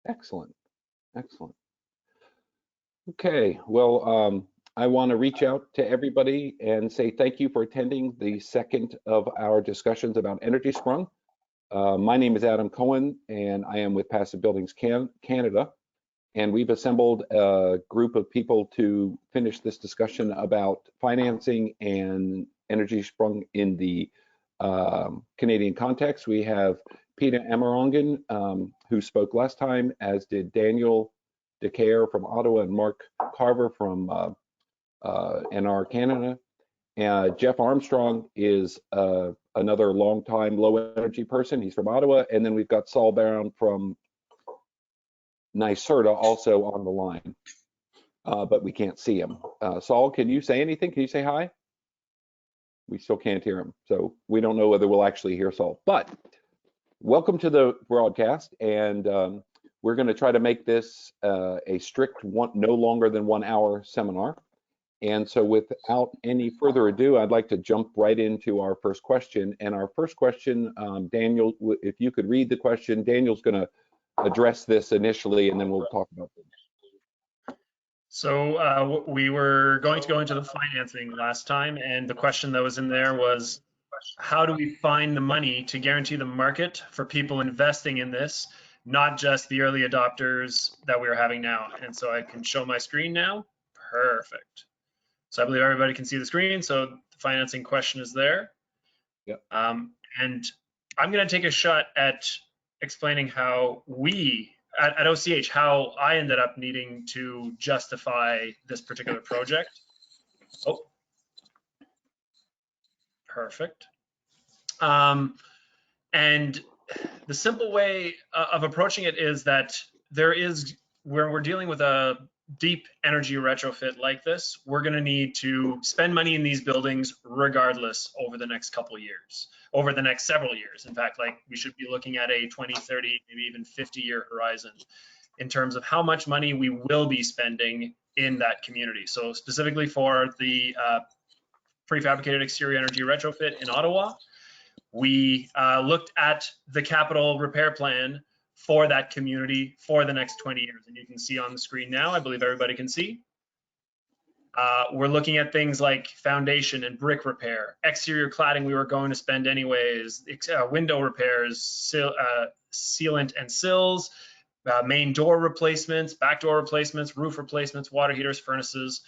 Excellent, excellent. Okay, well, I want to reach out to everybody and say thank you for attending the second of our discussions about Energiesprong. My name is Adam Cohen, and I am with Passive Buildings Canada, and we've assembled a group of people to finish this discussion about financing and Energiesprong in the Canadian context. We have Peter Amarongen, who spoke last time, as did Daniel DeCare from Ottawa and Mark Carver from NR Canada. Jeff Armstrong is another long-time low-energy person. He's from Ottawa. And then we've got Saul Brown from NYSERDA also on the line, but we can't see him. Saul, can you say anything? Can you say hi? We still can't hear him, so we don't know whether we'll actually hear Saul. But welcome to the broadcast, and we're going to try to make this a strict no longer than 1 hour seminar. And so without any further ado, I'd like to jump right into our first question. And our first question, Daniel, if you could read the question. Daniel's going to address this initially, and then we'll talk about it. So we were going to go into the financing last time, and the question that was in there was, how do we find the money to guarantee the market for people investing in this, not just the early adopters that we're having now? And so I can show my screen now. Perfect. So I believe everybody can see the screen. So the financing question is there. Yep. And I'm going to take a shot at explaining how we at OCH, how I ended up needing to justify this particular project. Oh, perfect. And the simple way of approaching it is that where we're dealing with a deep energy retrofit like this, we're going to need to spend money in these buildings regardless over the next couple years, over the next several years. In fact, like, we should be looking at a 20, 30, maybe even 50-year horizon in terms of how much money we will be spending in that community. So specifically for the prefabricated exterior energy retrofit in Ottawa, we looked at the capital repair plan for that community for the next 20 years. And you can see on the screen now, I believe everybody can see. We're looking at things like foundation and brick repair, exterior cladding we were going to spend anyways, window repairs, sealant and sills, main door replacements, back door replacements, roof replacements, water heaters, furnaces,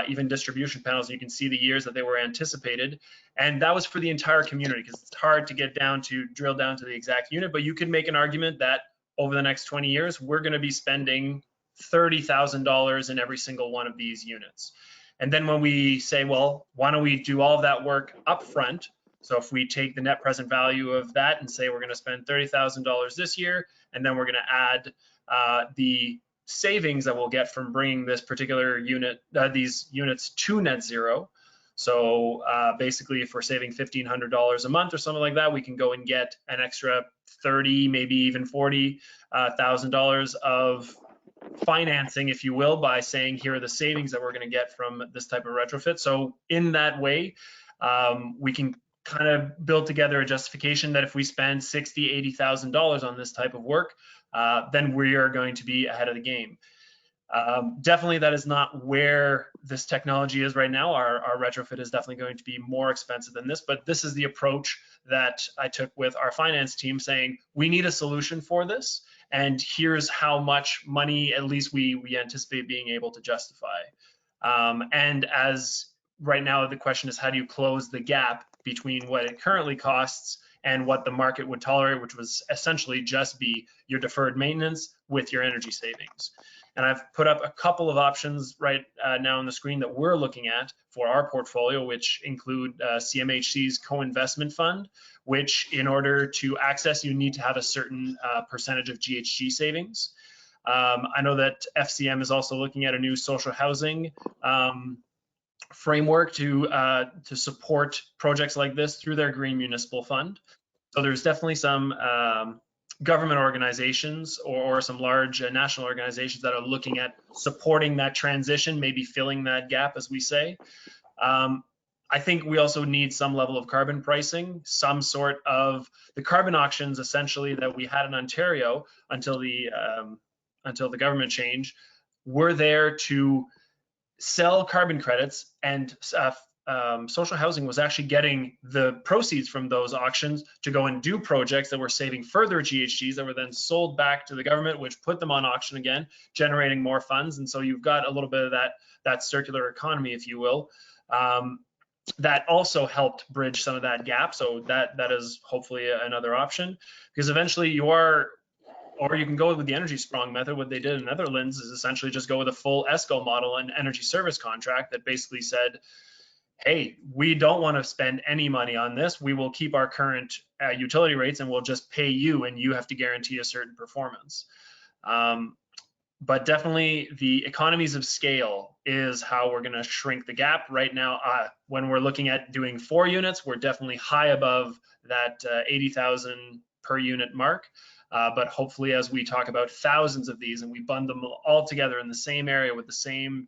even distribution panels. You can see the years that they were anticipated. And that was for the entire community, because it's hard to drill down to the exact unit, but you could make an argument that over the next 20 years, we're going to be spending $30,000 in every single one of these units. And then when we say, well, why don't we do all of that work up front? So if we take the net present value of that and say we're going to spend $30,000 this year, and then we're going to add the savings that we'll get from bringing this particular unit, these units to net zero. So basically, if we're saving $1,500 a month or something like that, we can go and get an extra $30,000, maybe even $40,000 of financing, if you will, by saying here are the savings that we're going to get from this type of retrofit. So in that way, we can kind of build together a justification that if we spend $60,000, $80,000 on this type of work, then we are going to be ahead of the game. Definitely that is not where this technology is right now. Our retrofit is definitely going to be more expensive than this, but this is the approach that I took with our finance team, saying we need a solution for this, and here's how much money at least we anticipate being able to justify. And as right now the question is, how do you close the gap between what it currently costs and what the market would tolerate, which was essentially just be your deferred maintenance with your energy savings. And I've put up a couple of options right now on the screen that we're looking at for our portfolio, which include CMHC's co-investment fund, which in order to access, you need to have a certain percentage of GHG savings. I know that FCM is also looking at a new social housing framework to support projects like this through their Green Municipal Fund. So there's definitely some government organizations or some large national organizations that are looking at supporting that transition, maybe filling that gap, as we say. I think we also need some level of carbon pricing, some sort of the carbon auctions essentially that we had in Ontario until the government change were there to sell carbon credits, and social housing was actually getting the proceeds from those auctions to go and do projects that were saving further GHGs that were then sold back to the government, which put them on auction again, generating more funds. And so you've got a little bit of that circular economy, if you will. That also helped bridge some of that gap. So that is hopefully another option, because eventually you are, or you can go with the Energiesprong method. What they did in the Netherlands is essentially just go with a full ESCO model, an energy service contract that basically said, hey, we don't want to spend any money on this. We will keep our current utility rates and we'll just pay you, and you have to guarantee a certain performance. But definitely the economies of scale is how we're going to shrink the gap. Right now, when we're looking at doing 4 units, we're definitely high above that 80,000 per unit mark. But hopefully, as we talk about thousands of these and we bundle them all together in the same area with the same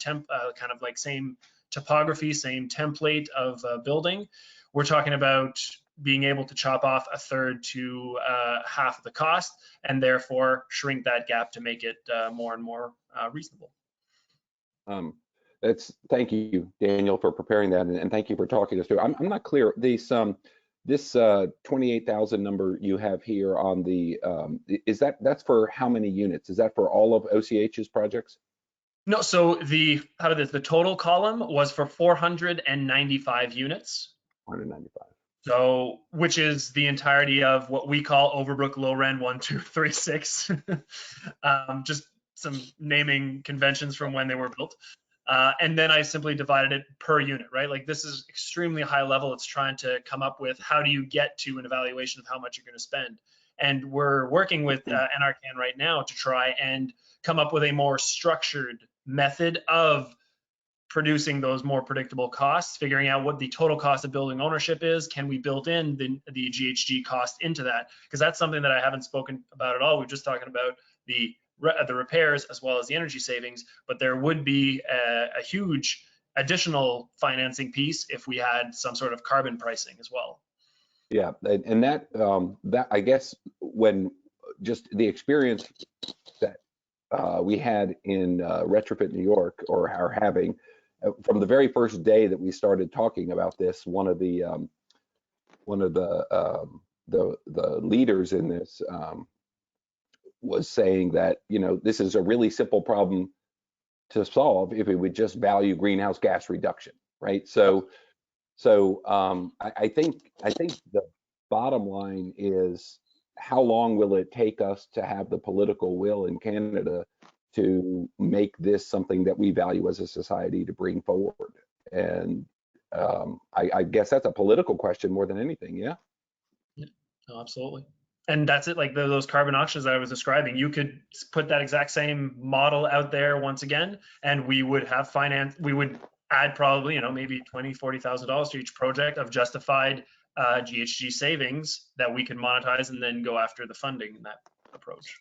same topography, same template of building, we're talking about being able to chop off a third to half of the cost, and therefore shrink that gap to make it more and more reasonable. Thank you, Daniel, for preparing that, and thank you for talking us through. I'm not clear. This 28,000 number you have here on the that's for how many units? Is that for all of OCH's projects? No, so the total column was for 495 units. 495. So, which is the entirety of what we call Overbrook Low Rent 1, 2, 3, 6. Just some naming conventions from when they were built. And then I simply divided it per unit, right? Like, this is extremely high level. It's trying to come up with how do you get to an evaluation of how much you're going to spend. And we're working with NRCan right now to try and come up with a more structured method of producing those more predictable costs, figuring out what the total cost of building ownership is. Can we build in the GHG cost into that? Because that's something that I haven't spoken about at all. We're just talking about the repairs as well as the energy savings, but there would be a huge additional financing piece if we had some sort of carbon pricing as well. Yeah, and that I guess when just the experience that we had in Retrofit New York, or are having, from the very first day that we started talking about this, one of the leaders in this was saying that, you know, this is a really simple problem to solve if we would just value greenhouse gas reduction, right? So I think the bottom line is, how long will it take us to have the political will in Canada to make this something that we value as a society to bring forward? And I guess that's a political question more than anything. Yeah. No, absolutely. And that's it. Like those carbon auctions that I was describing, you could put that exact same model out there once again, and we would have finance. We would add probably, you know, maybe $20,000-$40,000 to each project of justified GHG savings that we could monetize, and then go after the funding in that approach.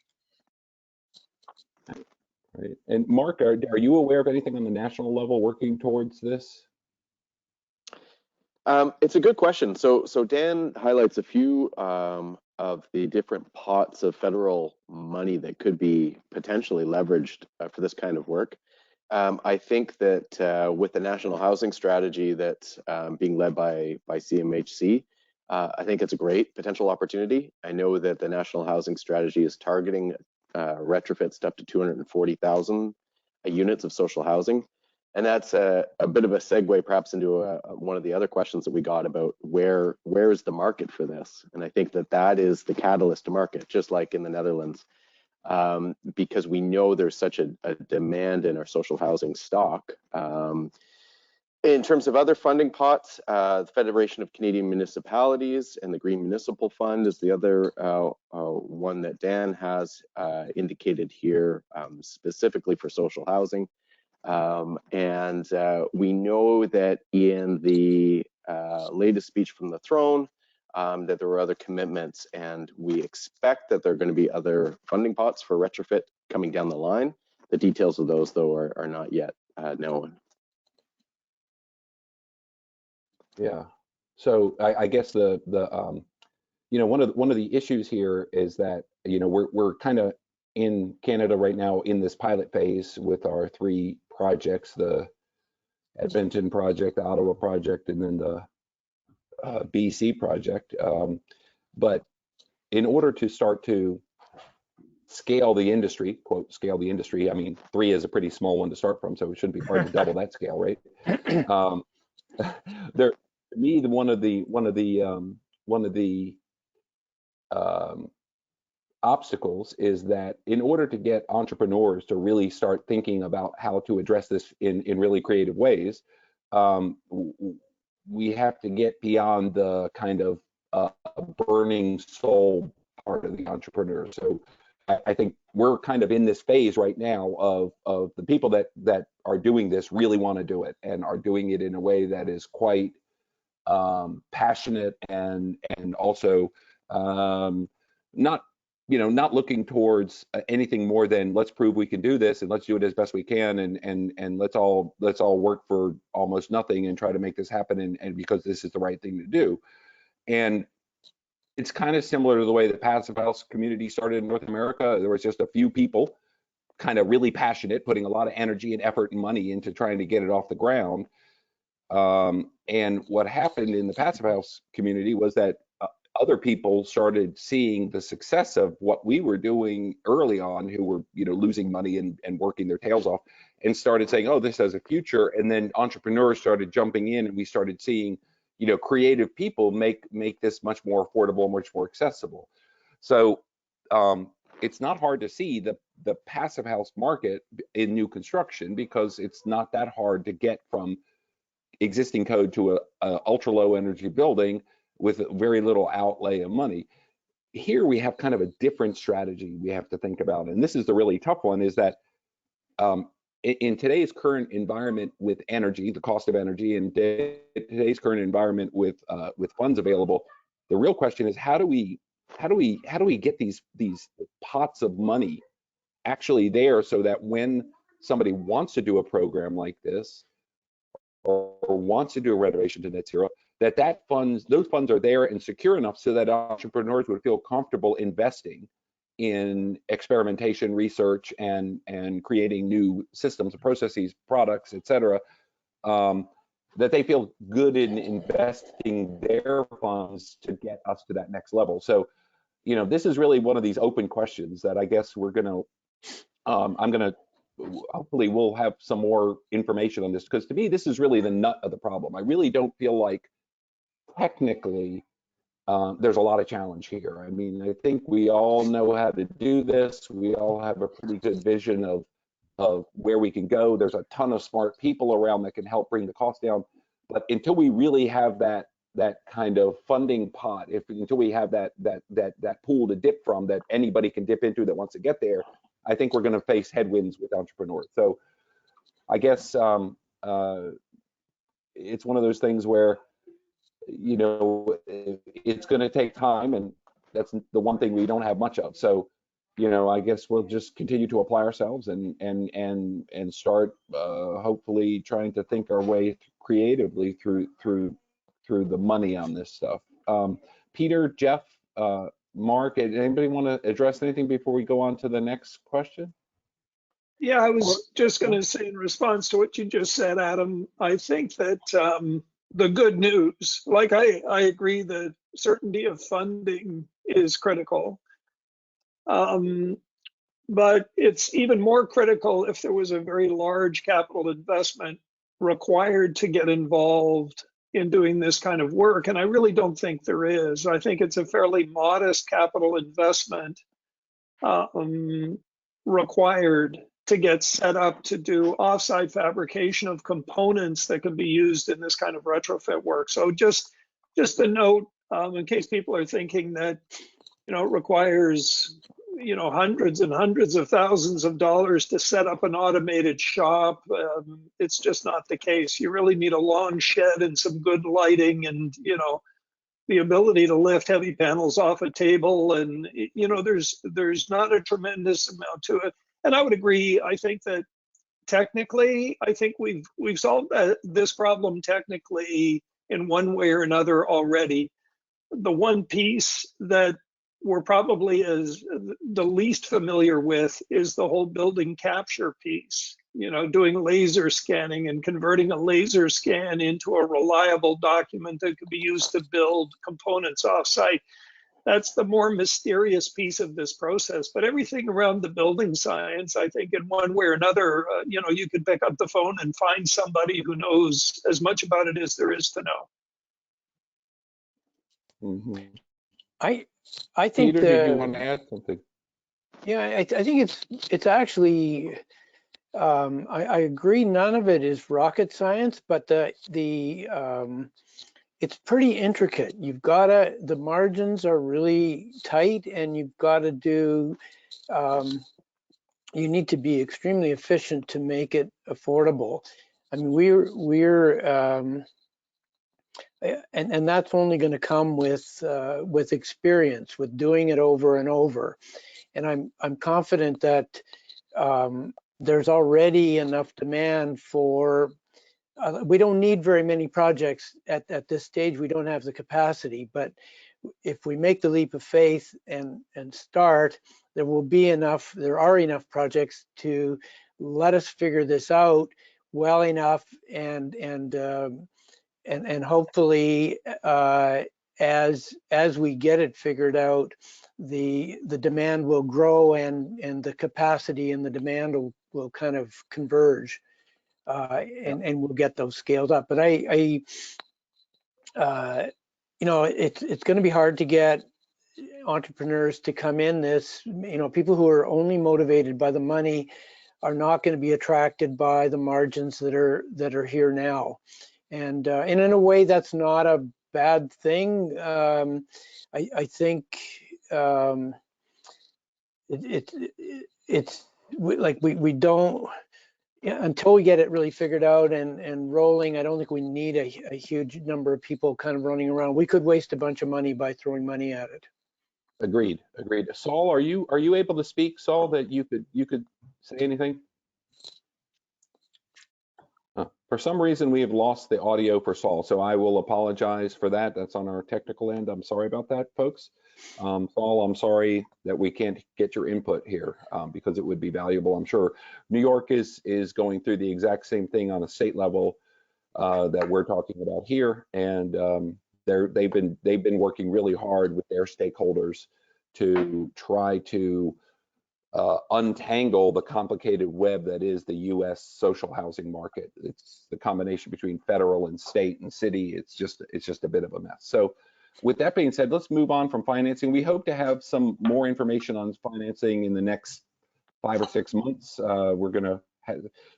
Right. And Mark, are you aware of anything on the national level working towards this? It's a good question. So Dan highlights a few of the different pots of federal money that could be potentially leveraged for this kind of work. I think that with the National Housing Strategy that's being led by CMHC, I think it's a great potential opportunity. I know that the National Housing Strategy is targeting retrofits to up to 240,000 units of social housing. And that's a bit of a segue perhaps into one of the other questions that we got about where is the market for this? And I think that is the catalyst to market, just like in the Netherlands, because we know there's such a demand in our social housing stock. In terms of other funding pots, the Federation of Canadian Municipalities and the Green Municipal Fund is the other one that Dan has indicated here, specifically for social housing. And we know that in the latest speech from the throne, that there were other commitments, and we expect that there are going to be other funding pots for retrofit coming down the line. The details of those, though, are not yet known. Yeah. So I guess you know, one of the issues here is that, you know, we're kind of in Canada right now in this pilot phase with our three projects, the Edmonton project, the Ottawa project, and then the BC project. But in order to start to scale the industry, quote, scale the industry, I mean, three is a pretty small one to start from, so it shouldn't be hard to double that scale, right? Um, there, to me, one of the um, obstacles is that in order to get entrepreneurs to really start thinking about how to address this in really creative ways, um, we have to get beyond the kind of burning soul part of the entrepreneur. So I think we're kind of in this phase right now of the people that are doing this really want to do it and are doing it in a way that is quite passionate and also not, you know, not looking towards anything more than let's prove we can do this and let's do it as best we can and let's all work for almost nothing and try to make this happen and because this is the right thing to do. And it's kind of similar to the way the passive house community started in North America. There was just a few people kind of really passionate, putting a lot of energy and effort and money into trying to get it off the ground. And what happened in the passive house community was that other people started seeing the success of what we were doing early on, who were, you know, losing money and working their tails off, and started saying, "Oh, this has a future." And then entrepreneurs started jumping in, and we started seeing, you know, creative people make this much more affordable, much more accessible. So it's not hard to see the passive house market in new construction because it's not that hard to get from existing code to a ultra low energy building with very little outlay of money. Here we have kind of a different strategy we have to think about, and this is the really tough one, is that in today's current environment with energy, the cost of energy, and today's current environment with funds available, the real question is how do we get these pots of money actually there so that when somebody wants to do a program like this or wants to do a renovation to net zero, those funds are there and secure enough so that entrepreneurs would feel comfortable investing in experimentation, research, and creating new systems, processes, products, et cetera, that they feel good in investing their funds to get us to that next level. So, you know, this is really one of these open questions that I guess we're going to, I'm going to, hopefully we'll have some more information on this, because to me, this is really the nut of the problem. I really don't feel like technically there's a lot of challenge here. I mean, I think we all know how to do this. We all have a pretty good vision of where we can go. There's a ton of smart people around that can help bring the cost down. But until we really have that kind of funding pot, until we have that pool to dip from that anybody can dip into that wants to get there, I think we're going to face headwinds with entrepreneurs. So I guess it's one of those things where, you know, it's going to take time, and that's the one thing we don't have much of. So, you know, I guess we'll just continue to apply ourselves and start hopefully trying to think our way creatively through the money on this stuff. Peter, Jeff, Mark, anybody want to address anything before we go on to the next question? Yeah, I was just going to say in response to what you just said, Adam, I think that the good news, like I agree that certainty of funding is critical. But it's even more critical if there was a very large capital investment required to get involved in doing this kind of work. And I really don't think there is. I think it's a fairly modest capital investment required to get set up to do offsite fabrication of components that can be used in this kind of retrofit work. So just a note, in case people are thinking that, you know, it requires, you know, hundreds and hundreds of thousands of dollars to set up an automated shop. It's just not the case. You really need a long shed and some good lighting and, you know, the ability to lift heavy panels off a table. And, you know, there's not a tremendous amount to it. And I would agree. I think that technically, I think we've solved this problem technically in one way or another already. The one piece that we're probably as the least familiar with is the whole building capture piece, you know, doing laser scanning and converting a laser scan into a reliable document that could be used to build components offsite. That's the more mysterious piece of this process. But everything around the building science, I think in one way or another, you know, you could pick up the phone and find somebody who knows as much about it as there is to know. Mm-hmm. I think Peter, did you want to add something? yeah, I think it's actually I agree. None of it is rocket science, but it's pretty intricate. The margins are really tight, and you've got to do. You need to be extremely efficient to make it affordable. I mean, and that's only going to come with experience, with doing it over and over. And I'm confident that there's already enough demand for. We don't need very many projects at this stage. We don't have the capacity, but if we make the leap of faith and start, there are enough projects to let us figure this out well enough, and hopefully as we get it figured out, the demand will grow, and the capacity and the demand will kind of converge, and we'll get those scaled up. But you know, it's going to be hard to get entrepreneurs to come in this. You know, people who are only motivated by the money are not going to be attracted by the margins that are here now. And in a way, that's not a bad thing. I think it's like we don't, until we get it really figured out and rolling. I don't think we need a huge number of people kind of running around. We could waste a bunch of money by throwing money at it. Agreed. Saul, are you able to speak, Saul, that you could say anything? For some reason, we have lost the audio for Saul, so I will apologize for that. That's on our technical end. I'm sorry about that, folks. Saul, I'm sorry that we can't get your input here, because it would be valuable, I'm sure. New York is going through the exact same thing on a state level that we're talking about here, and they've been working really hard with their stakeholders to try to untangle the complicated web that is the U.S. social housing market. It's the combination between federal and state and city. It's just a bit of a mess. So with that being said, let's move on from financing. We hope to have some more information on financing in the next 5 or 6 months. We're going to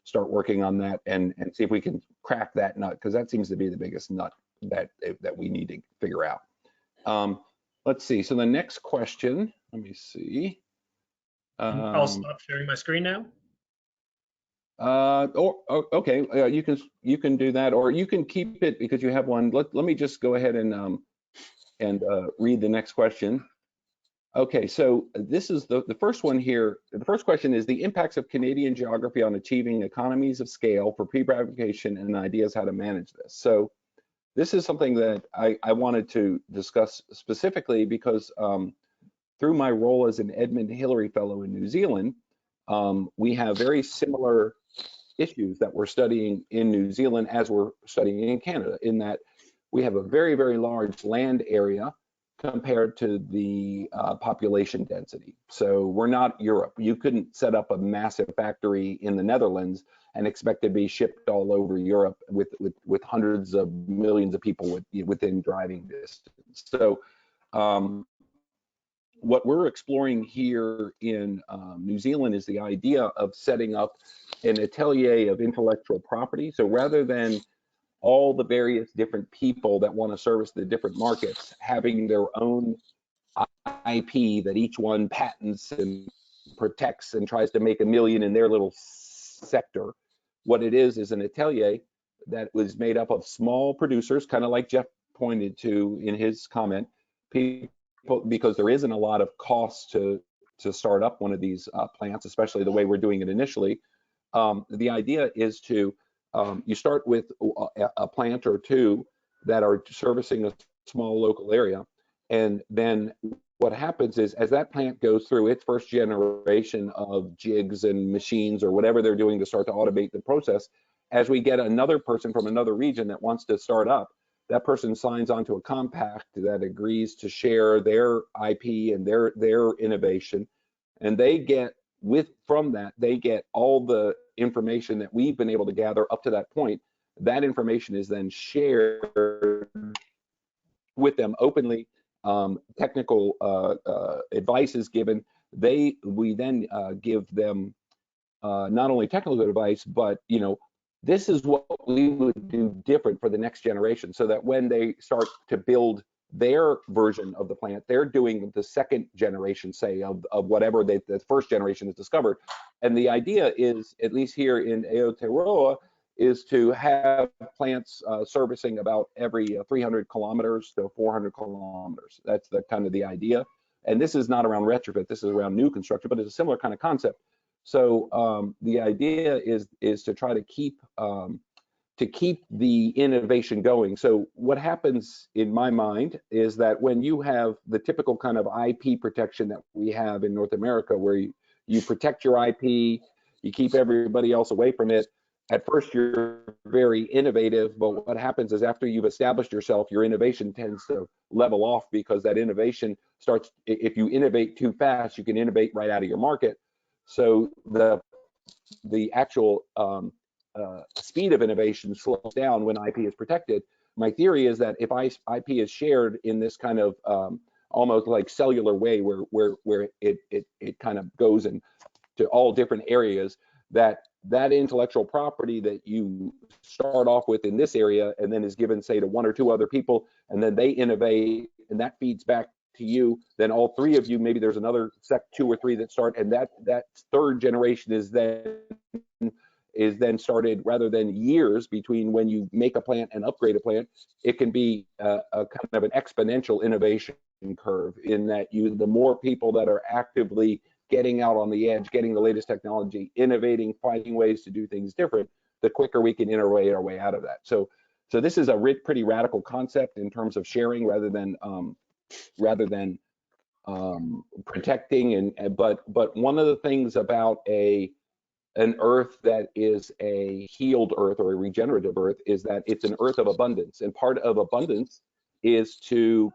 start working on that and see if we can crack that nut, because that seems to be the biggest nut that we need to figure out. Let's see. So the next question, let me see. I'll stop sharing my screen now. Okay, you can do that, or you can keep it because you have one. Let me just go ahead and read the next question. Okay, so this is the first one here. The first question is the impacts of Canadian geography on achieving economies of scale for prefabrication and ideas how to manage this. So this is something that I wanted to discuss specifically because through my role as an Edmund Hillary Fellow in New Zealand, we have very similar issues that we're studying in New Zealand as we're studying in Canada, in that we have a very, very large land area compared to the population density. So we're not Europe. You couldn't set up a massive factory in the Netherlands and expect to be shipped all over Europe with hundreds of millions of people within driving distance. So what we're exploring here in New Zealand is the idea of setting up an atelier of intellectual property. So rather than all the various different people that want to service the different markets having their own IP that each one patents and protects and tries to make $1 million in their little sector, what it is an atelier that was made up of small producers, kind of like Jeff pointed to in his comment, people, because there isn't a lot of cost to start up one of these plants, especially the way we're doing it initially. The idea is to you start with a plant or two that are servicing a small local area. And then what happens is, as that plant goes through its first generation of jigs and machines or whatever they're doing to start to automate the process, as we get another person from another region that wants to start up, that person signs onto a compact that agrees to share their IP and their innovation, and they get from that, they get all the information that we've been able to gather up to that point. That information is then shared with them openly. Technical advice is given. We then give them not only technical advice, but this is what we would do different for the next generation, so that when they start to build their version of the plant, they're doing the second generation, say, of whatever the first generation has discovered. And the idea is, at least here in Aotearoa, is to have plants servicing about every 300 kilometers to 400 kilometers. That's the kind of the idea. And this is not around retrofit, this is around new construction, but it's a similar kind of concept. So the idea is to try to keep the innovation going. So what happens in my mind is that when you have the typical kind of IP protection that we have in North America, where you protect your IP, you keep everybody else away from it. At first, you're very innovative, but what happens is, after you've established yourself, your innovation tends to level off, because that innovation starts, if you innovate too fast, you can innovate right out of your market. So the actual speed of innovation slows down when IP is protected. My theory is that if IP is shared in this kind of almost like cellular way, where it kind of goes into all different areas, that intellectual property that you start off with in this area and then is given, say, to one or two other people, and then they innovate, and that feeds back to you, then all three of you, maybe there's another two or three that start, and that third generation is then started, rather than years between when you make a plant and upgrade a plant. It can be a kind of an exponential innovation curve, in that the more people that are actively getting out on the edge, getting the latest technology, innovating, finding ways to do things different, the quicker we can innovate our way out of that. So this is a pretty radical concept in terms of sharing, rather than protecting. But one of the things about an earth that is a healed earth or a regenerative earth is that it's an earth of abundance, and part of abundance is to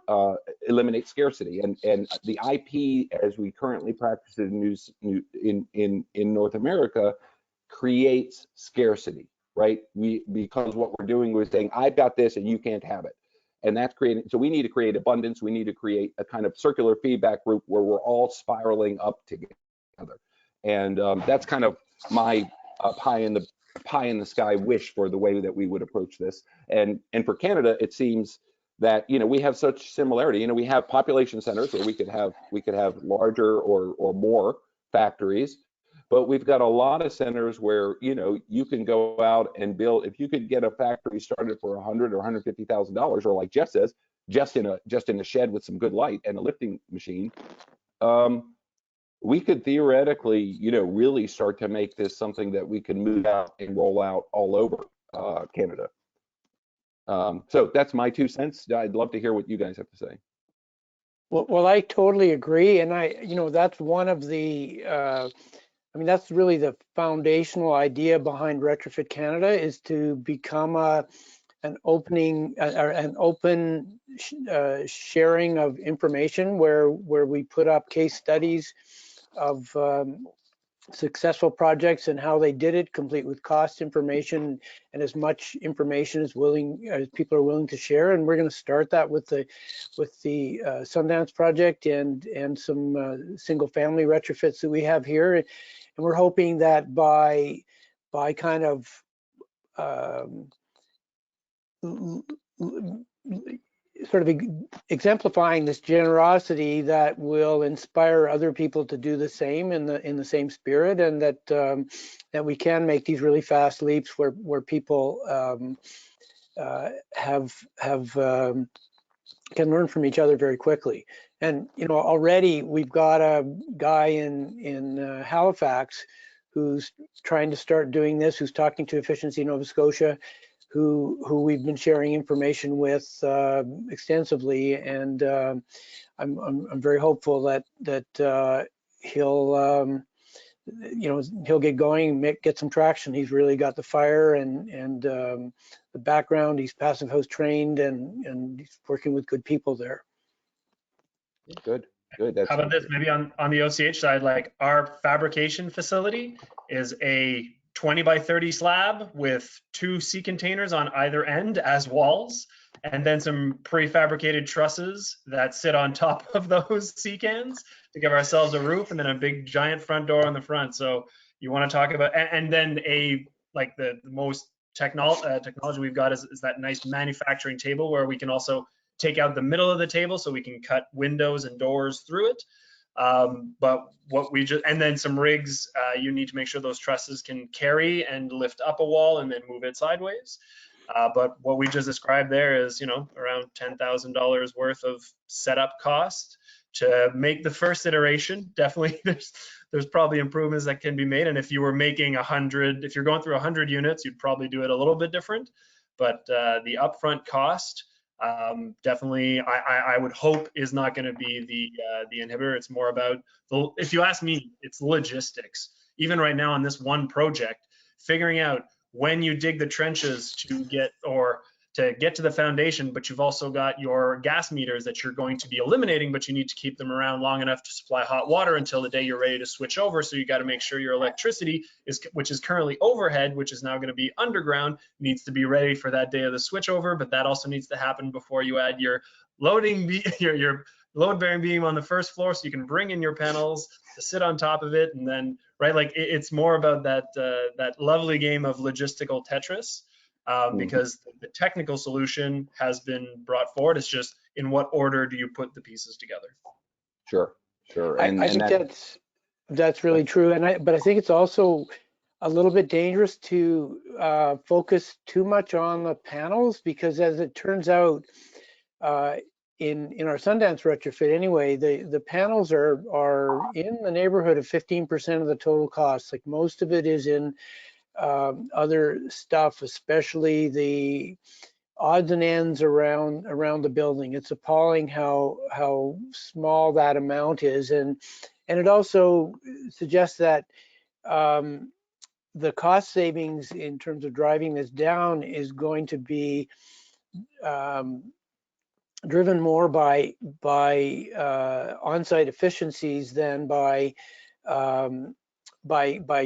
eliminate scarcity. And the IP, as we currently practice it in North America, creates scarcity, right? Because what we're doing is saying, I've got this and you can't have it. And that's creating, so we need to create abundance. We need to create a kind of circular feedback loop where we're all spiraling up together. And that's kind of my pie in the sky wish for the way that we would approach this. And for Canada, it seems that we have such similarity. We have population centers where we could have larger or more factories, but we've got a lot of centers where you can go out and build. If you could get a factory started for $100,000 or $150,000, or like Jeff says, just in a shed with some good light and a lifting machine, we could theoretically really start to make this something that we can move out and roll out all over Canada. So that's my 2 cents. I'd love to hear what you guys have to say. Well, I totally agree, and that's one of the that's really the foundational idea behind Retrofit Canada, is to become an open sharing of information, where we put up case studies of successful projects and how they did it, complete with cost information and as much information as people are willing to share. And we're going to start that with the Sundance project and some single family retrofits that we have here. And we're hoping that by kind of sort of exemplifying this generosity, that will inspire other people to do the same in the same spirit, and that we can make these really fast leaps where people can learn from each other very quickly. And already we've got a guy in Halifax who's trying to start doing this, who's talking to Efficiency Nova Scotia, who we've been sharing information with extensively, and I'm very hopeful that he'll he'll get going, get some traction. He's really got the fire and the background. He's passive house trained, and he's working with good people there. Good. That's How about this? Maybe on the OCH side, like our fabrication facility is a 20 by 30 slab with 2 sea containers on either end as walls, and then some prefabricated trusses that sit on top of those sea cans to give ourselves a roof, and then a big giant front door on the front. So you want to talk about, and then like the most technology we've got is that nice manufacturing table where we can also take out the middle of the table so we can cut windows and doors through it. But what we just, and then some rigs, you need to make sure those trusses can carry and lift up a wall and then move it sideways. But what we just described there is, around $10,000 worth of setup cost to make the first iteration. Definitely there's probably improvements that can be made. And if you were making 100, if you're going through 100 units, you'd probably do it a little bit different. But the upfront cost, definitely, I would hope is not going to be the inhibitor. It's more about, if you ask me, it's logistics. Even right now on this one project, figuring out when you dig the trenches to get to the foundation, but you've also got your gas meters that you're going to be eliminating, but you need to keep them around long enough to supply hot water until the day you're ready to switch over. So you got to make sure your electricity which is currently overhead, which is now going to be underground, needs to be ready for that day of the switchover. But that also needs to happen before you add your your load-bearing beam on the first floor, so you can bring in your panels to sit on top of it. And then, right, like it's more about that lovely game of logistical Tetris. Because the technical solution has been brought forward. It's just in what order do you put the pieces together? Sure. I think that's really true. But I think it's also a little bit dangerous to focus too much on the panels, because as it turns out, in our Sundance retrofit anyway, the panels are in the neighborhood of 15% of the total cost. Like most of it is in other stuff, especially the odds and ends around the building. It's appalling how small that amount is, and it also suggests that the cost savings in terms of driving this down is going to be driven more by on-site efficiencies than by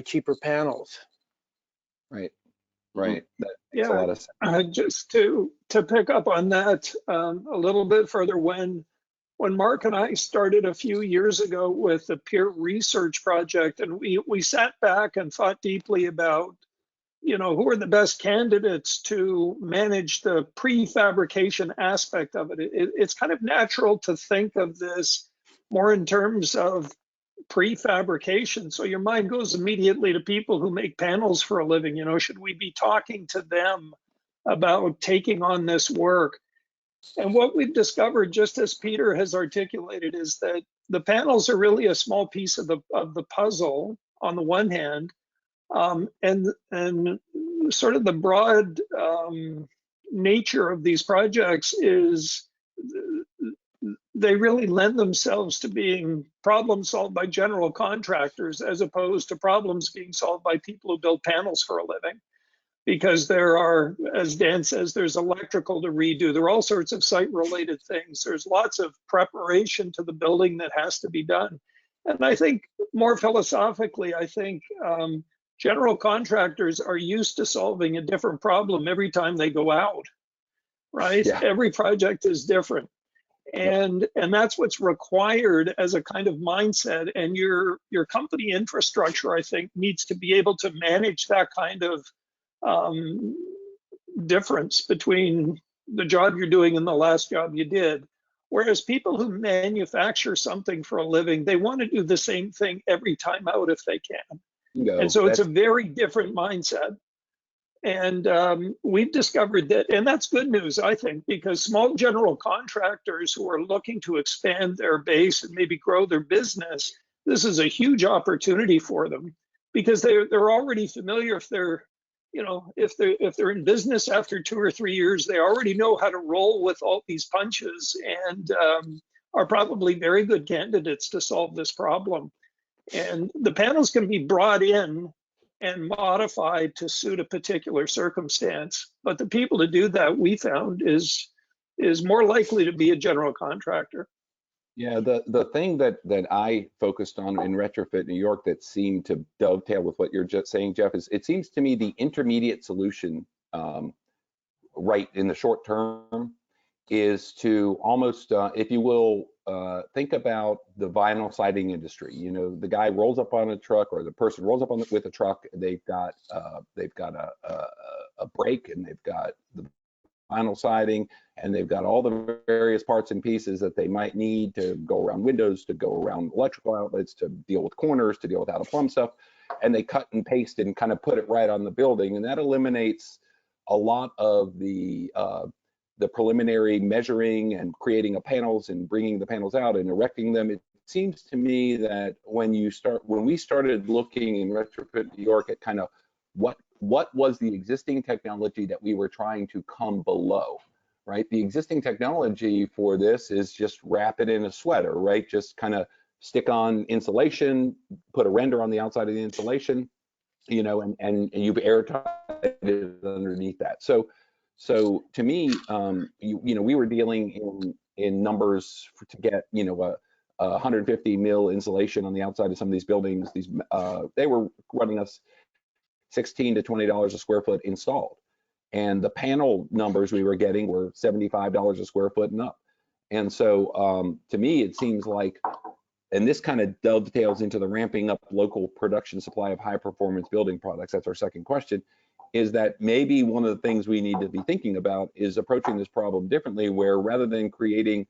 cheaper panels. Right. That makes a Yeah, lot of sense. just to pick up on that a little bit further, when Mark and I started a few years ago with the peer research project, and we sat back and thought deeply about, who are the best candidates to manage the prefabrication aspect of it. It's kind of natural to think of this more in terms of prefabrication. So your mind goes immediately to people who make panels for a living. Should we be talking to them about taking on this work? And what we've discovered, just as Peter has articulated, is that the panels are really a small piece of the puzzle on the one hand, and sort of the broad nature of these projects is they really lend themselves to being problems solved by general contractors as opposed to problems being solved by people who build panels for a living. Because there are, as Dan says, there's electrical to redo. There are all sorts of site-related things. There's lots of preparation to the building that has to be done. And I think more philosophically, general contractors are used to solving a different problem every time they go out, right? Yeah. Every project is different. And that's what's required as a kind of mindset. And your company infrastructure, I think, needs to be able to manage that kind of difference between the job you're doing and the last job you did. Whereas people who manufacture something for a living, they want to do the same thing every time out if they can. And so it's a very different mindset. And we've discovered that, and that's good news, I think, because small general contractors who are looking to expand their base and maybe grow their business, this is a huge opportunity for them, because they're already familiar, if they're you know, if they're in business after 2 or 3 years, they already know how to roll with all these punches, and are probably very good candidates to solve this problem. And the panels can be brought in and modified to suit a particular circumstance. But the people to do that, we found, is more likely to be a general contractor. Yeah, the thing that I focused on in Retrofit New York that seemed to dovetail with what you're just saying, Jeff, is it seems to me the intermediate solution, right in the short term, is to almost, if you will, think about the vinyl siding industry. You know, the guy rolls up on a truck, or the person rolls up with a truck. They've got a brake, and they've got the vinyl siding, and they've got all the various parts and pieces that they might need to go around windows, to go around electrical outlets, to deal with corners, to deal with out of plumb stuff. And they cut and paste and kind of put it right on the building, and that eliminates a lot of the preliminary measuring and creating of panels and bringing the panels out and erecting them. It seems to me that when we started looking in Retrofit New York at kind of what was the existing technology that we were trying to come below, right? The existing technology for this is just wrap it in a sweater, right? Just kind of stick on insulation, put a render on the outside of the insulation, you know, and you've airtight it underneath that. So to me, you know, we were dealing in numbers to get, you know, a 150 mil insulation on the outside of some of these buildings. They were running us $16 to $20 a square foot installed, and the panel numbers we were getting were $75 a square foot and up. And so to me, it seems like, and this kind of dovetails into the ramping up local production supply of high performance building products. That's our second question, is that maybe one of the things we need to be thinking about is approaching this problem differently, where rather than creating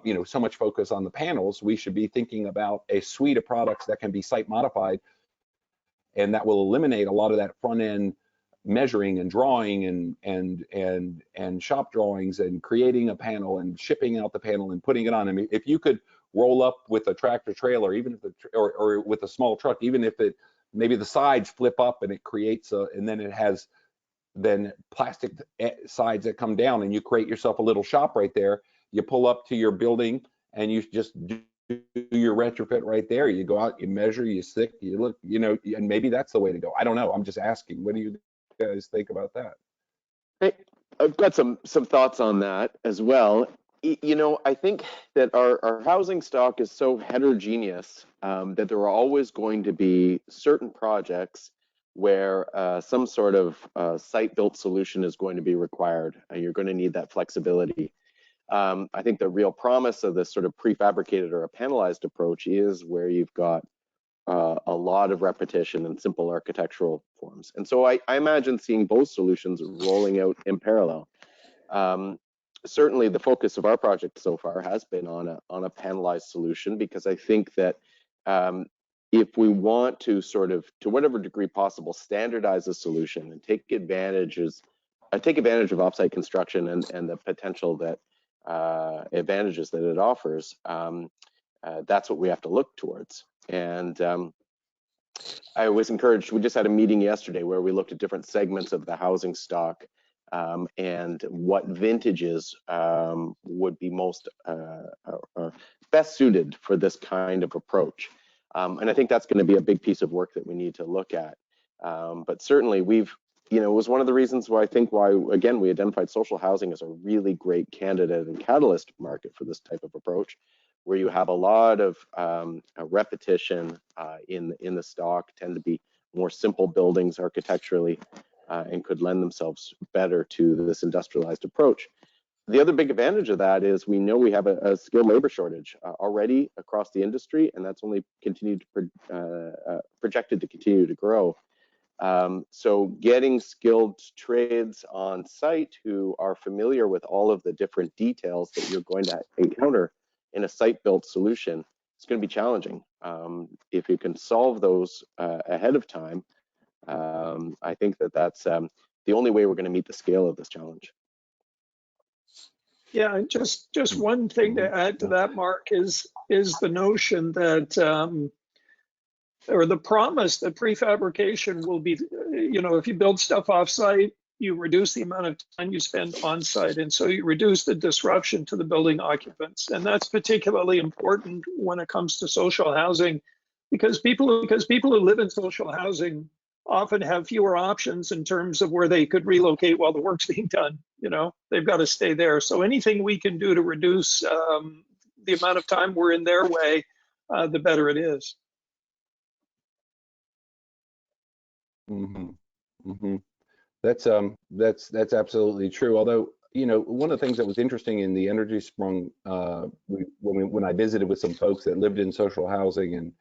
you know, so much focus on the panels, we should be thinking about a suite of products that can be site modified, and that will eliminate a lot of that front end measuring and drawing and shop drawings and creating a panel and shipping out the panel and putting it on. I mean, if you could roll up with a tractor trailer, even if or with a small truck, even if it maybe the sides flip up and it creates and then it has then plastic sides that come down, and you create yourself a little shop right there. You pull up to your building and you just do your retrofit right there. You go out, you measure, you stick, you look, you know, and maybe that's the way to go. I don't know. I'm just asking. What do you guys think about that? Hey, I've got some thoughts on that as well. You know, I think that our housing stock is so heterogeneous that there are always going to be certain projects where some sort of site-built solution is going to be required. You're going to need that flexibility. I think the real promise of this sort of prefabricated or a panelized approach is where you've got a lot of repetition and simple architectural forms. And so I imagine seeing both solutions rolling out in parallel. Certainly the focus of our project so far has been on a panelized solution, because I think that if we want to sort of, to whatever degree possible, standardize a solution and take advantage of offsite construction and the potential that advantages that it offers, that's what we have to look towards. And I was encouraged, we just had a meeting yesterday where we looked at different segments of the housing stock and what vintages would be most best suited for this kind of approach. And I think that's going to be a big piece of work that we need to look at. But certainly we've, you know, it was one of the reasons why I think again, we identified social housing as a really great candidate and catalyst market for this type of approach, where you have a lot of repetition in the stock, tend to be more simple buildings architecturally, and could lend themselves better to this industrialized approach. The other big advantage of that is we know we have a skilled labor shortage already across the industry, and that's only projected to continue to grow. So getting skilled trades on site who are familiar with all of the different details that you're going to encounter in a site-built solution is going to be challenging. If you can solve those ahead of time, I think that that's the only way we're going to meet the scale of this challenge. Yeah, and just one thing to add to that, Mark, is the notion that or the promise that prefabrication will be, if you build stuff off-site, you reduce the amount of time you spend on-site, and so you reduce the disruption to the building occupants. And that's particularly important when it comes to social housing, because people who live in social housing often have fewer options in terms of where they could relocate while the work's being done. They've got to stay there. So anything we can do to reduce the amount of time we're in their way, the better it is. That's absolutely true. Although, one of the things that was interesting in the Energiesprong, when I visited with some folks that lived in social housing and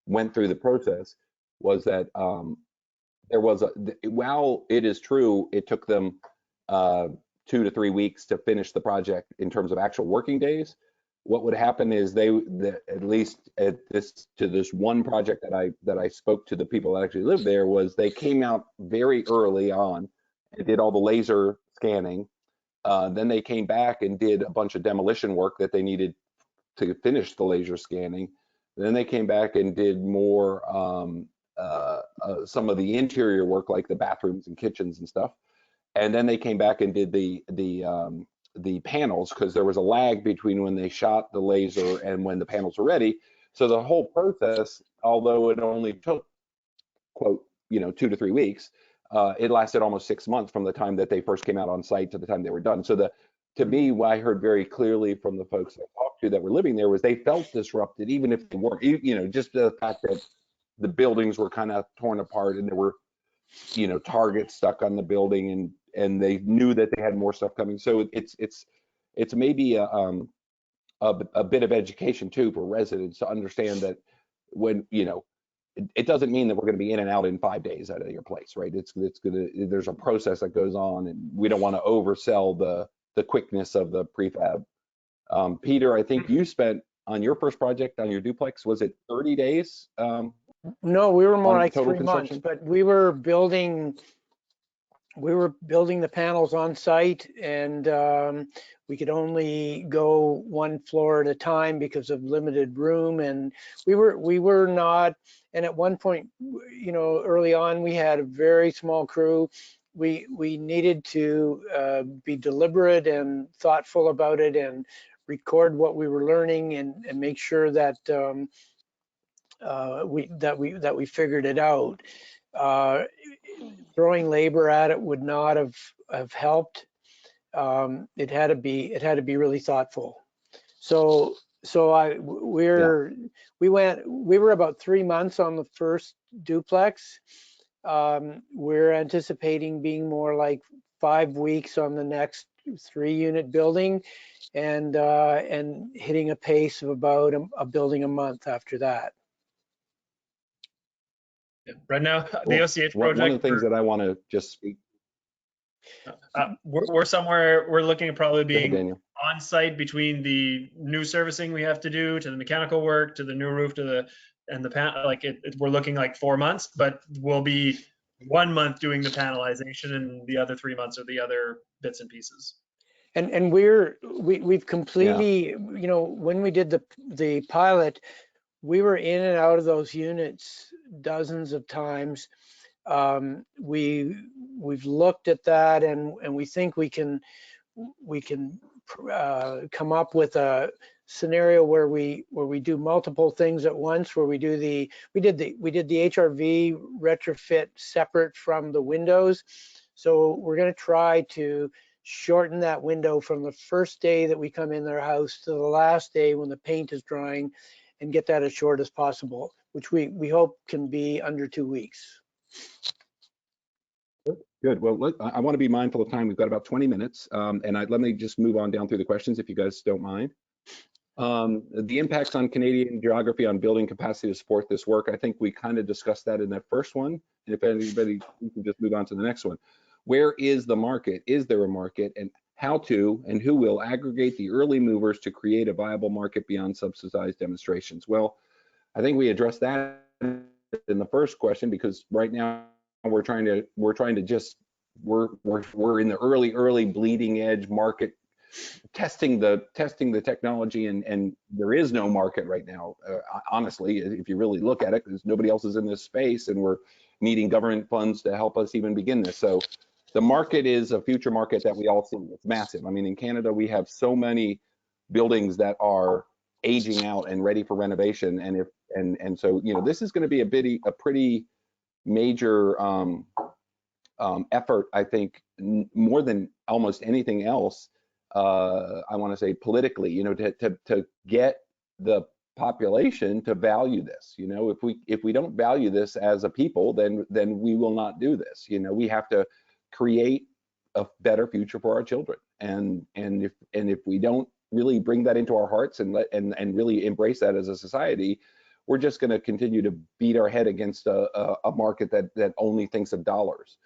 went through the process, was that while it is true, it took them 2 to 3 weeks to finish the project in terms of actual working days. What would happen is at least to this one project that I spoke to the people that actually lived there, was they came out very early on and did all the laser scanning. Then they came back and did a bunch of demolition work that they needed to finish the laser scanning. Then they came back and did more some of the interior work, like the bathrooms and kitchens and stuff. And then they came back and did the panels, because there was a lag between when they shot the laser and when the panels were ready. So the whole process, although it only took, quote, 2 to 3 weeks, it lasted almost 6 months from the time that they first came out on site to the time they were done. So to me, what I heard very clearly from the folks I talked to that were living there was they felt disrupted, even if they weren't, just the fact that the buildings were kind of torn apart and there were, targets stuck on the building, and they knew that they had more stuff coming. So it's maybe a bit of education too for residents to understand that when, it doesn't mean that we're going to be in and out in 5 days out of your place, right? There's a process that goes on, and we don't want to oversell the quickness of the prefab. Peter, I think you spent on your first project on your duplex, was it 30 days? No, we were more like total 3 months, construction? but we were building the panels on site, and we could only go one floor at a time because of limited room. And we were not, and at one point, early on, we had a very small crew. We needed to be deliberate and thoughtful about it, and record what we were learning, and make sure that we figured it out. Throwing labor at it would not have helped. It had to be really thoughtful. So we were about 3 months on the first duplex. We're anticipating being more like 5 weeks on the next 3-unit building, and hitting a pace of about a building a month after that. Right now, the OCH project. One of the things that I want to just speak. We're looking at probably being Daniel. on site between the new servicing we have to do, to the mechanical work, to the new roof, we're looking like 4 months, but we'll be 1 month doing the panelization, and the other 3 months are the other bits and pieces. And we've completely, when we did the pilot, we were in and out of those units dozens of times. We've looked at that, and we think we can come up with a scenario where we do multiple things at once, where we did the HRV retrofit separate from the windows. So we're going to try to shorten that window from the first day that we come in their house to the last day when the paint is drying, and get that as short as possible, which we hope can be under 2 weeks. Good. Well, I want to be mindful of time. We've got about 20 minutes, and let me just move on down through the questions, if you guys don't mind. The impacts on Canadian geography on building capacity to support this work. I think we kind of discussed that in that first one. And if anybody, you can just move on to the next one. Where is the market? Is there a market? And how to and who will aggregate the early movers to create a viable market beyond subsidized demonstrations? Well, I think we addressed that in the first question, because right now we're in the early bleeding edge market testing the technology, and there is no market right now. Honestly, if you really look at it, because nobody else is in this space, and we're needing government funds to help us even begin this. So the market is a future market that we all see. It's massive. I mean, in Canada, we have so many buildings that are aging out and ready for renovation, and so this is going to be a pretty major effort, I think, more than almost anything else. I want to say politically, to get the population to value this. If we don't value this as a people, then we will not do this. We have to create a better future for our children, and if we don't really bring that into our hearts and really embrace that as a society, we're just going to continue to beat our head against a market that only thinks of dollars.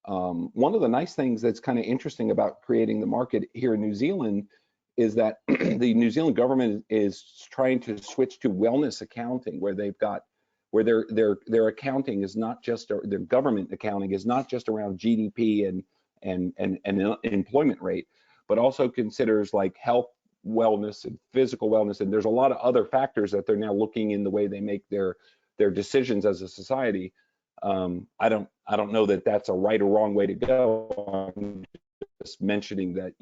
One of the nice things that's kind of interesting about creating the market here in New Zealand is that the New Zealand government is trying to switch to wellness accounting, where their accounting is not just, their government accounting is not just around GDP and employment rate, but also considers like health, wellness, and physical wellness. And there's a lot of other factors that they're now looking in the way they make their decisions as a society. I don't know that that's a right or wrong way to go. I'm just mentioning that,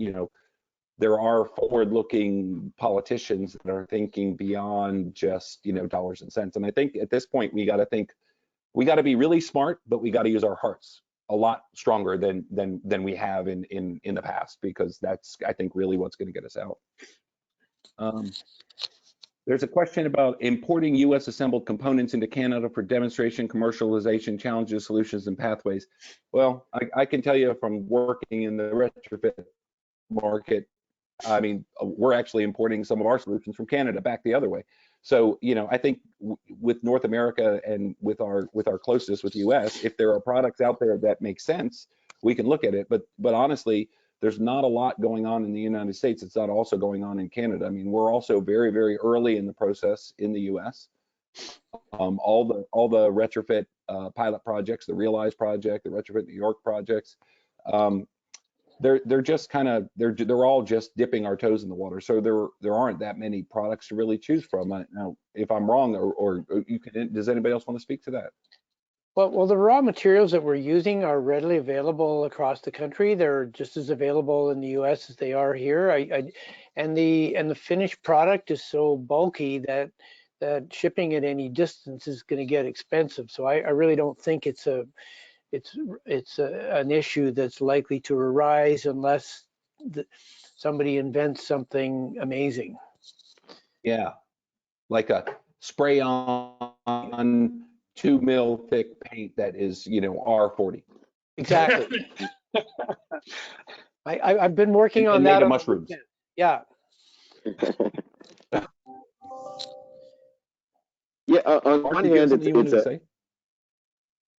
there are forward-looking politicians that are thinking beyond just, dollars and cents. And I think at this point, we got to be really smart, but we got to use our hearts a lot stronger than we have in the past, because that's, I think, really what's going to get us out. There's a question about importing U.S. assembled components into Canada for demonstration, commercialization, challenges, solutions, and pathways. Well, I can tell you from working in the retrofit market, I mean, we're actually importing some of our solutions from Canada back the other way. So, I think with North America and with our closeness with the U.S., if there are products out there that make sense, we can look at it. But honestly, there's not a lot going on in the United States. It's not also going on in Canada. I mean, we're also very, very early in the process in the U.S. All the retrofit pilot projects, the Realize project, the Retrofit New York projects, they're just they're all just dipping our toes in the water. So there aren't that many products to really choose from. Now, if I'm wrong, or does anybody else want to speak to that? Well, the raw materials that we're using are readily available across the country. They're just as available in the U.S. as they are here. And the finished product is so bulky that shipping at any distance is going to get expensive. So I really don't think it's an issue that's likely to arise unless somebody invents something amazing. Yeah, like a spray on 2 mil thick paint that is, R40. Exactly. I've been working on that. Mega mushrooms. Yeah. Yeah. On one hand,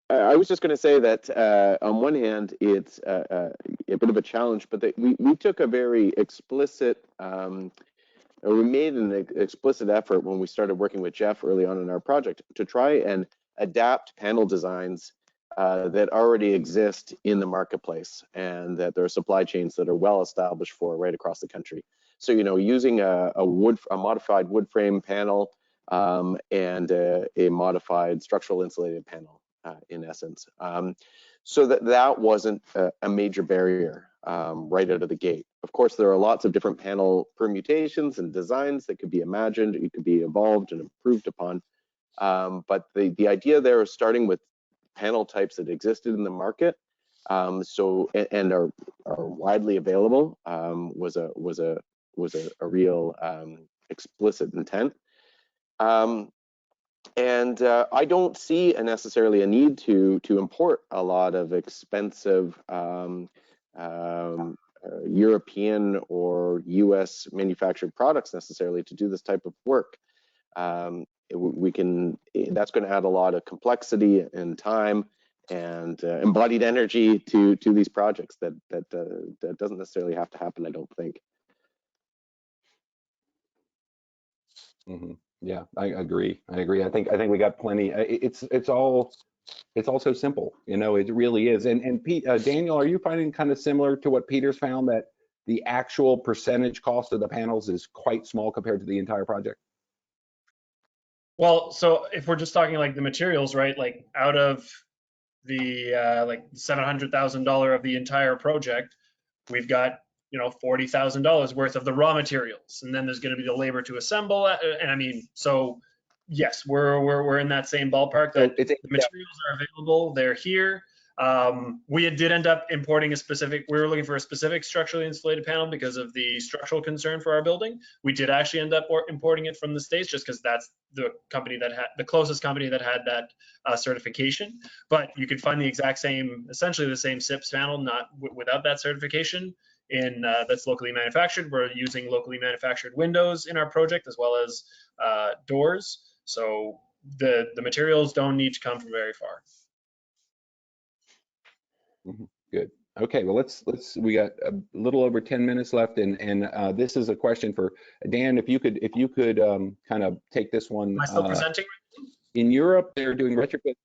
I was just going to say that on one hand, it's a bit of a challenge, but we took a very explicit, we made an explicit effort when we started working with Jeff early on in our project to try and adapt panel designs that already exist in the marketplace, and that there are supply chains that are well established for right across the country. So, using a modified wood frame panel and a modified structural insulated panel. In essence, so that wasn't a major barrier right out of the gate. Of course, there are lots of different panel permutations and designs that could be imagined, it could be evolved and improved upon. But the idea there is starting with panel types that existed in the market, and are widely available, was a real explicit intent. And I don't see necessarily a need to import a lot of expensive European or US manufactured products necessarily to do this type of work. That's going to add a lot of complexity and time and embodied energy to these projects that doesn't necessarily have to happen, I don't think. Mm-hmm. Yeah, I agree. I think we got plenty. It's all so simple, it really is. And Pete, Daniel, are you finding kind of similar to what Peter's found, that the actual percentage cost of the panels is quite small compared to the entire project? Well, so if we're just talking like the materials, right? Like out of the like $700,000 of the entire project, we've got, you know, $40,000 worth of the raw materials, and then there's going to be the labor to assemble. And I mean, so yes, we're in that same ballpark So that it's, the materials are available, they're here. We did end up importing a specific, we were looking for a specific structurally insulated panel because of the structural concern for our building. We did actually end up importing it from the States just because that's the company that had, the closest company that had that certification. But you could find the exact same, essentially the same SIPS panel, not without that certification, in that's locally manufactured. We're using locally manufactured windows in our project as well as doors. So the materials don't need to come from very far. good. Okay, well, we got a little over 10 minutes left, and this is a question for Dan. If you could kind of take this one. Am I still presenting? In Europe, they're doing retrofit.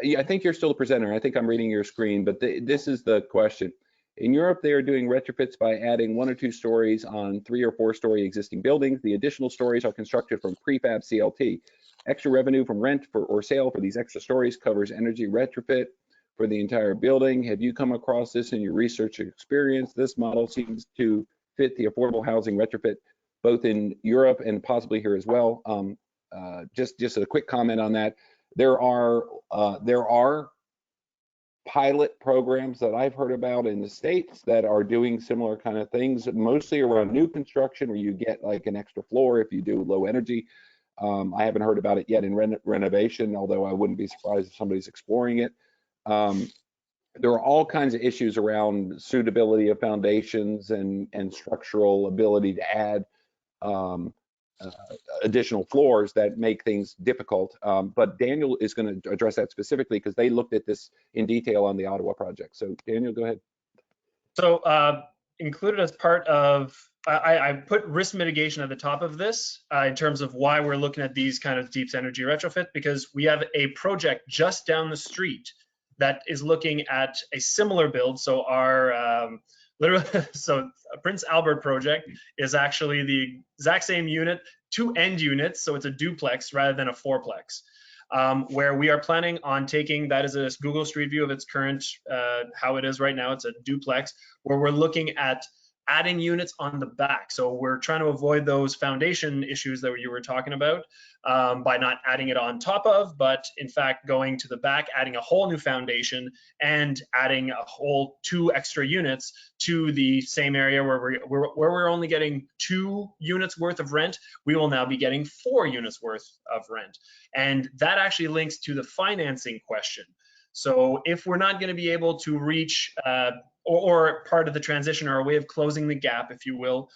Yeah, I think you're still the presenter. I think I'm reading your screen, but this is the question. In Europe, they are doing retrofits by adding 1 or 2 stories on 3 or 4 story existing buildings. The additional stories are constructed from prefab CLT. Extra revenue from rent or sale for these extra stories covers energy retrofit for the entire building. Have you come across this in your research experience? This model seems to fit the affordable housing retrofit, both in Europe and possibly here as well. Just a quick comment on that. There are pilot programs that I've heard about in the States that are doing similar kind of things, mostly around new construction where you get like an extra floor if you do low energy. I haven't heard about it yet in renovation, although I wouldn't be surprised if somebody's exploring it. There are all kinds of issues around suitability of foundations and structural ability to add additional floors that make things difficult. But Daniel is going to address that specifically because they looked at this in detail on the Ottawa project. So Daniel, go ahead. So included as part of, I put risk mitigation at the top of this in terms of why we're looking at these kind of deep energy retrofit, because we have a project just down the street that is looking at a similar build. So our so Prince Albert project is actually the exact same unit, 2 end units, so it's a duplex rather than a fourplex, where we are planning on taking, that is a Google Street View of its current, how it is right now. It's a duplex, where we're looking at adding units on the back. So we're trying to avoid those foundation issues that you were talking about by not adding it on top of, but in fact going to the back, adding a whole new foundation and adding a whole 2 extra units to the same area where we're only getting 2 units worth of rent. We will now be getting 4 units worth of rent. And that actually links to the financing question. So if we're not going to be able to reach or part of the transition or a way of closing the gap, if you will,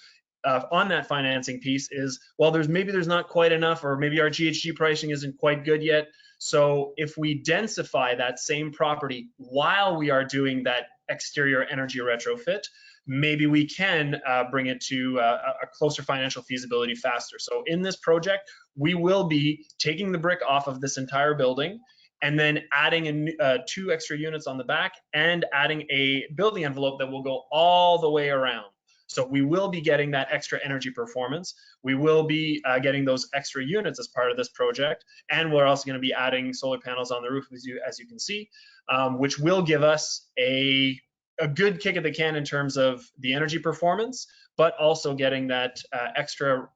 on that financing piece is, well, there's not quite enough, or maybe our GHG pricing isn't quite good yet. So if we densify that same property while we are doing that exterior energy retrofit, maybe we can bring it to a closer financial feasibility faster. So in this project, we will be taking the brick off of this entire building and then adding 2 extra units on the back and adding a building envelope that will go all the way around. So we will be getting that extra energy performance. We will be getting those extra units as part of this project. And we're also going to be adding solar panels on the roof, as you can see, which will give us a good kick at the can in terms of the energy performance, but also getting that extra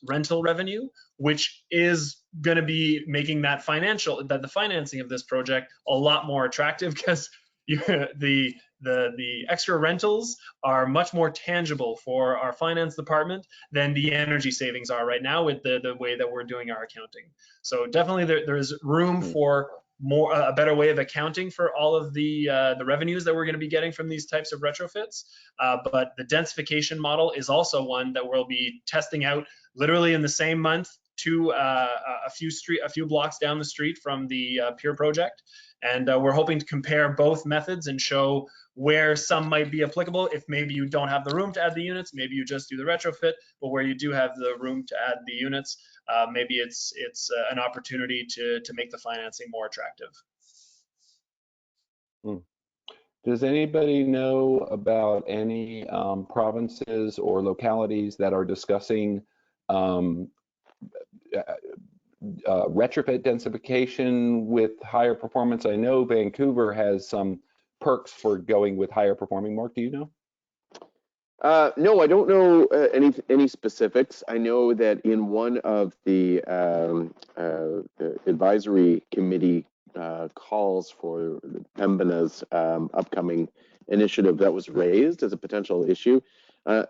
rental revenue, which is going to be making the financing of this project a lot more attractive, because the extra rentals are much more tangible for our finance department than the energy savings are right now with the way that we're doing our accounting. So definitely there is room for a better way of accounting for all of the revenues that we're going to be getting from these types of retrofits. But the densification model is also one that we'll be testing out literally in the same month to a few blocks down the street from the Pure project. And we're hoping to compare both methods and show where some might be applicable. If maybe you don't have the room to add the units, maybe you just do the retrofit, but where you do have the room to add the units, maybe it's an opportunity to make the financing more attractive. Does anybody know about any provinces or localities that are discussing retrofit densification with higher performance? I know Vancouver has some perks for going with higher performing. Mark, do you know? No, I don't know any specifics. I know that in one of the advisory committee calls for Pembina's upcoming initiative, that was raised as a potential issue.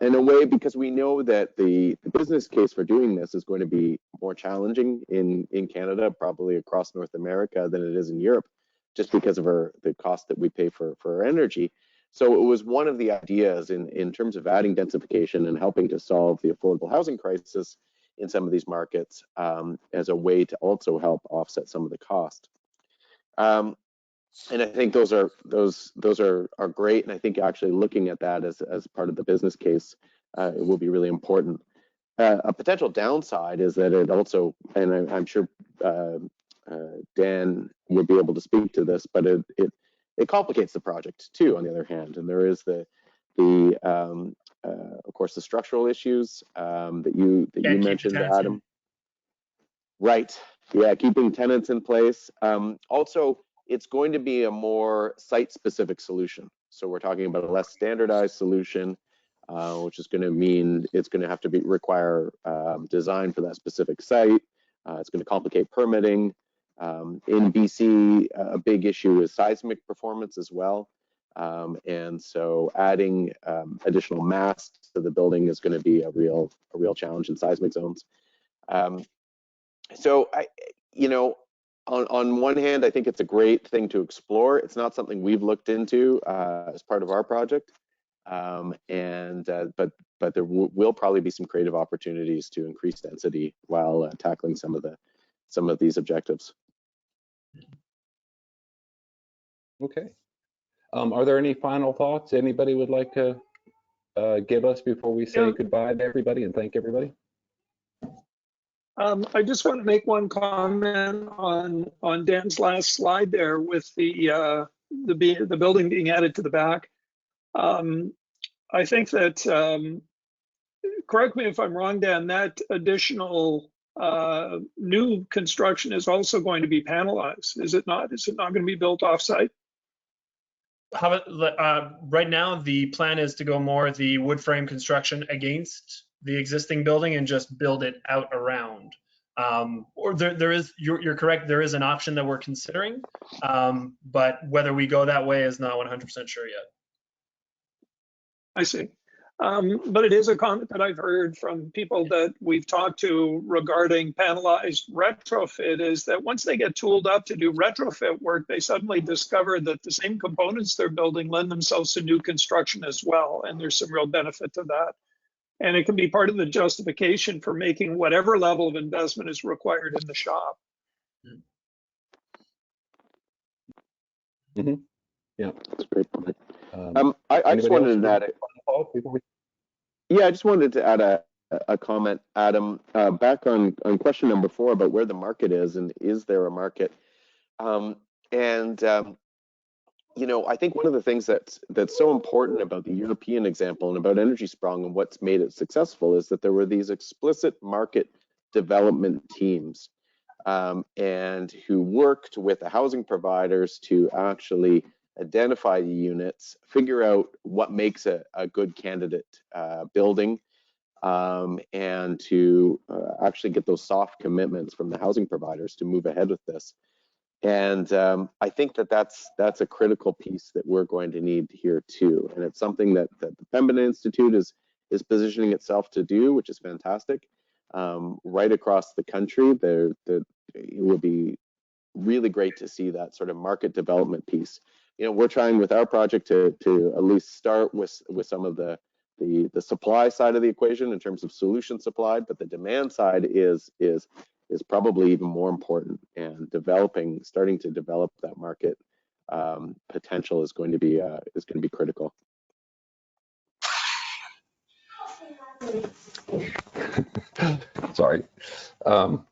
In a way, because we know that the business case for doing this is going to be more challenging in Canada, probably across North America, than it is in Europe, just because of the cost that we pay for our energy. So it was one of the ideas in terms of adding densification and helping to solve the affordable housing crisis in some of these markets as a way to also help offset some of the cost. And I think those are great. And I think actually looking at that as part of the business case, it will be really important. A potential downside is that it also, and I'm sure Dan would be able to speak to this, but it complicates the project too, on the other hand. And there is of course, the structural issues that you mentioned, Adam. Right. Yeah, keeping tenants in place. Also, it's going to be a more site-specific solution. So we're talking about a less standardized solution, which is going to mean it's going to have to require design for that specific site. It's going to complicate permitting. In BC, a big issue is seismic performance as well. And so adding additional mass to the building is going to be a real challenge in seismic zones. So on one hand, I think it's a great thing to explore. It's not something we've looked into as part of our project. But there will probably be some creative opportunities to increase density while tackling some of these objectives. Okay. Are there any final thoughts anybody would like to give us before we say goodbye to everybody and thank everybody? I just want to make one comment on Dan's last slide there with the building being added to the back. I think that, correct me if I'm wrong, Dan, that additional new construction is also going to be panelized, is it not? Is it not going to be built off-site? Right now, the plan is to go more the wood frame construction against the existing building and just build it out around. Or there is, you're correct, there is an option that we're considering, but whether we go that way is not 100% sure yet. I see. But it is a comment that I've heard from people that we've talked to regarding panelized retrofit, is that once they get tooled up to do retrofit work, they suddenly discover that the same components they're building lend themselves to new construction as well. And there's some real benefit to that. And it can be part of the justification for making whatever level of investment is required in the shop. Mm-hmm. Yeah, that's a great point. I just wanted to add I just wanted to add a comment, Adam, back on question number 4 about where the market is and is there a market. I think one of the things that's so important about the European example and about Energiesprong and what's made it successful is that there were these explicit market development teams and who worked with the housing providers to actually identify the units, figure out what makes a good candidate building, and to actually get those soft commitments from the housing providers to move ahead with this. And I think that's a critical piece that we're going to need here too. And it's something that the Pembina Institute is positioning itself to do, which is fantastic. Right across the country, it will be really great to see that sort of market development piece. We're trying with our project to at least start with some of the supply side of the equation in terms of solution supplied, but the demand side is probably even more important, and starting to develop that market potential is going to be critical. Sorry.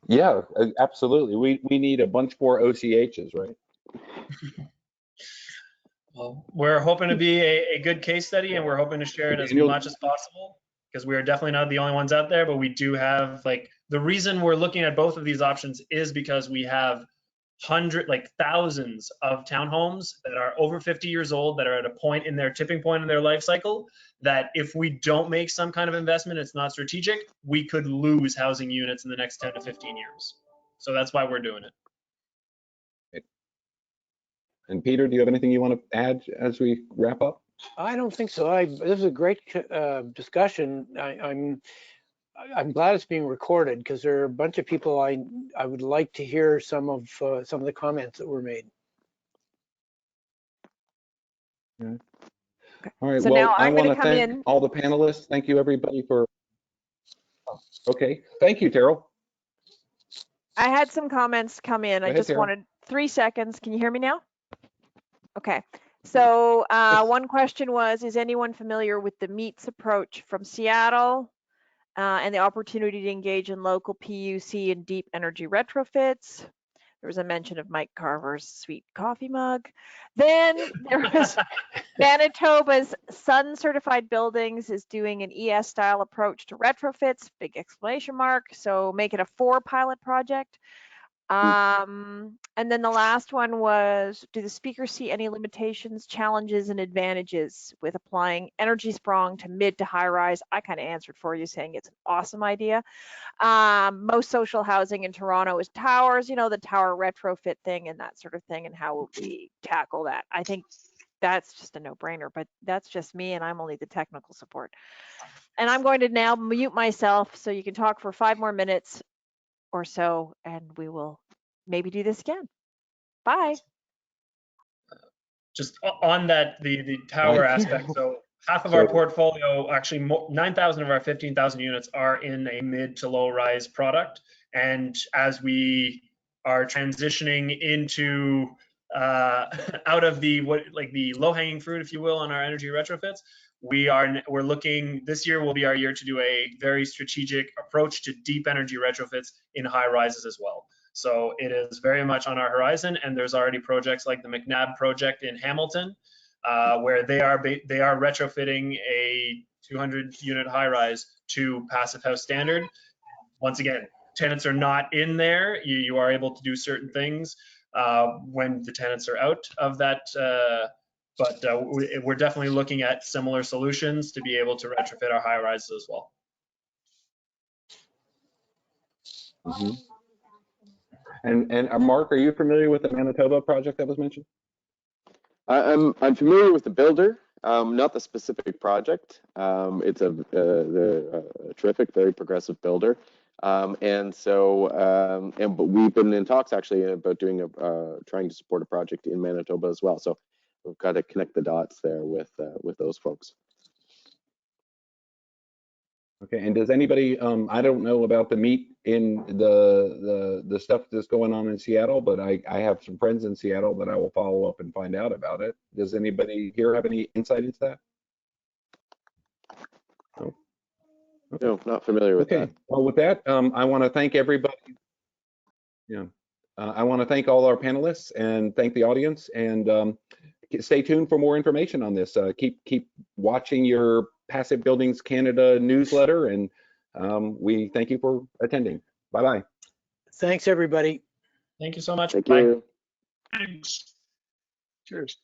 Yeah, absolutely. We need a bunch more OCHs, right? Well, we're hoping to be a good case study, and we're hoping to share it as Daniel- much as possible, because we are definitely not the only ones out there, but we do have, like, the reason we're looking at both of these options is because we have thousands of townhomes that are over 50 years old, that are at a point in their tipping point in their life cycle, that if we don't make some kind of investment, it's not strategic, we could lose housing units in the next 10 to 15 years. So that's why we're doing it. And Peter, do you have anything you want to add as we wrap up? I don't think so. This is a great discussion. I'm glad it's being recorded, because there are a bunch of people I would like to hear some of the comments that were made. All right. So Well, now I I'm want going to to come thank in. all the panelists. Thank you, everybody, for. Okay. Thank you, Terrell. I had some comments come in. Go I ahead, just Tara. wanted 3 seconds. Can you hear me now? Okay. So one question was, is anyone familiar with the MEETS approach from Seattle and the opportunity to engage in local PUC and deep energy retrofits? There was a mention of Mike Carver's sweet coffee mug. Then there was Manitoba's Sun Certified Buildings is doing an ES style approach to retrofits, big exclamation mark. So make it a 4 pilot project. And then the last one was, do the speakers see any limitations, challenges, and advantages with applying Energiesprong to mid to high rise? I kind of answered for you, saying it's an awesome idea. Most social housing in Toronto is towers, you know, the tower retrofit thing and that sort of thing, and how we tackle that. I think that's just a no-brainer, but that's just me, and I'm only the technical support. And I'm going to now mute myself so you can talk for 5 more minutes or so, and we will maybe do this again. Bye. Just on that, the tower Right. aspect. So half of our So- portfolio, actually 9,000 of our 15,000 units are in a mid to low rise product. And as we are transitioning into out of the the low hanging fruit, if you will, on our energy retrofits, we're looking, this year will be our year to do a very strategic approach to deep energy retrofits in high rises as well. So it is very much on our horizon, and there's already projects like the McNabb project in Hamilton, where they are retrofitting a 200 unit high rise to passive house standard. Once again, tenants are not in there. You are able to do certain things when the tenants are out of that. But we're definitely looking at similar solutions to be able to retrofit our high rises as well. Mhm. And Mark, are you familiar with the Manitoba project that was mentioned? I'm familiar with the builder, not the specific project. It's a terrific, very progressive builder, but we've been in talks actually about doing trying to support a project in Manitoba as well. So we've got to connect the dots there with those folks. Okay, and does anybody, I don't know about the meet in the stuff that's going on in Seattle, but I have some friends in Seattle that I will follow up and find out about it. Does anybody here have any insight into that? No? Okay. No, not familiar with Okay, that. well, with that, I want to thank everybody. Yeah, I want to thank all our panelists and thank the audience, and stay tuned for more information on this. Keep watching your Passive Buildings Canada newsletter, and we thank you for attending. Bye-bye. Thanks, everybody. Thank you so much. Thank Bye. you. Thanks. Cheers.